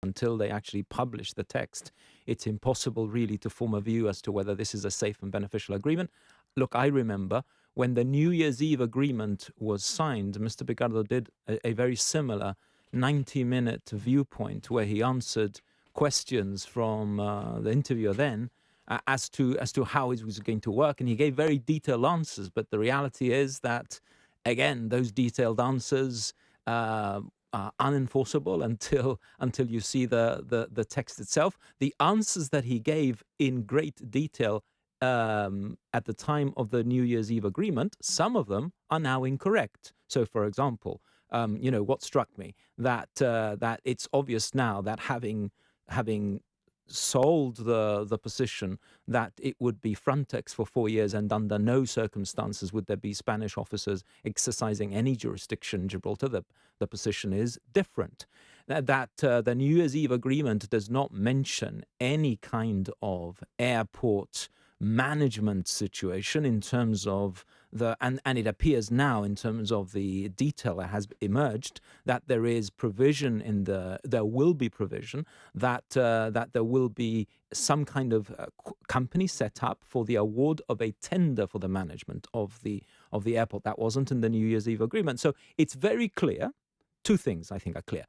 until they actually publish the text, it's impossible really to form a view as to whether this is a safe and beneficial agreement. Look, I remember when the New Year's Eve agreement was signed, Mr. Picardo did a very similar 90-minute viewpoint where he answered questions from the interviewer then as to how it was going to work, and he gave very detailed answers. But the reality is that, again, those detailed answers are unenforceable until you see the text itself. The answers that he gave in great detail at the time of the New Year's Eve agreement, some of them are now incorrect. So, for example, what struck me that it's obvious now that having sold the position that it would be Frontex for 4 years and under no circumstances would there be Spanish officers exercising any jurisdiction in Gibraltar, the position is different. That the New Year's Eve agreement does not mention any kind of airport management situation in terms of and it appears now in terms of the detail that has emerged that there will be provision that there will be some kind of company set up for the award of a tender for the management of the airport. That wasn't in the New Year's Eve agreement. So it's very clear. Two things I think are clear.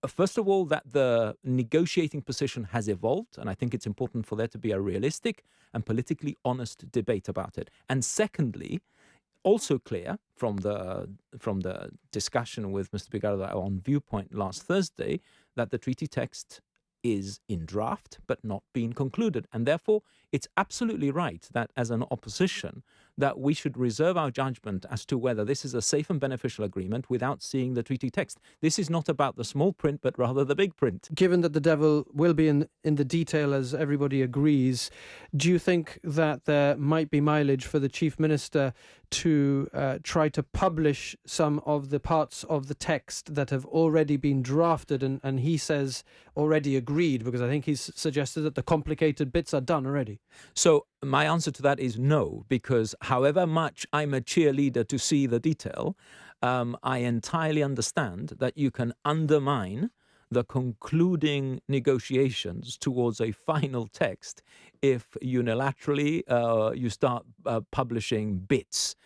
First of all, that the negotiating position has evolved, and I think it's important for there to be a realistic and politically honest debate about it. And secondly, also clear from the discussion with Mr. Picardo on Viewpoint last Thursday, that the treaty text is in draft but not being concluded, and therefore it's absolutely right that as an opposition that we should reserve our judgment as to whether this is a safe and beneficial agreement without seeing the treaty text. This is not about the small print but rather the big print. Given that the devil will be in the detail, as everybody agrees, do you think that there might be mileage for the Chief Minister to try to publish some of the parts of the text that have already been drafted and he says already agreed, because I think he's suggested that the complicated bits are done already? So my answer to that is no, because however much I'm a cheerleader to see the detail, I entirely understand that you can undermine the concluding negotiations towards a final text if unilaterally you start publishing bits.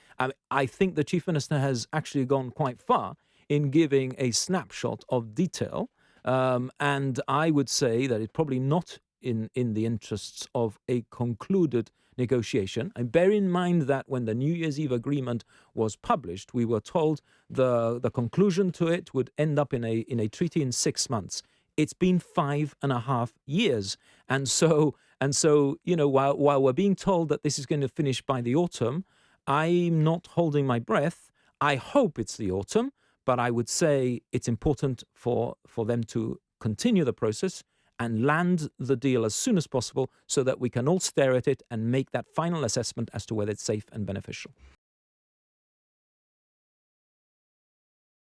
I think the Chief Minister has actually gone quite far in giving a snapshot of detail, and I would say that it's probably not in the interests of a concluded negotiation. And bear in mind that when the New Year's Eve agreement was published, we were told the conclusion to it would end up in a treaty in 6 months. It's been 5.5 years. And so, while we're being told that this is going to finish by the autumn, I'm not holding my breath. I hope it's the autumn, but I would say it's important for them to continue the process and land the deal as soon as possible so that we can all stare at it and make that final assessment as to whether it's safe and beneficial.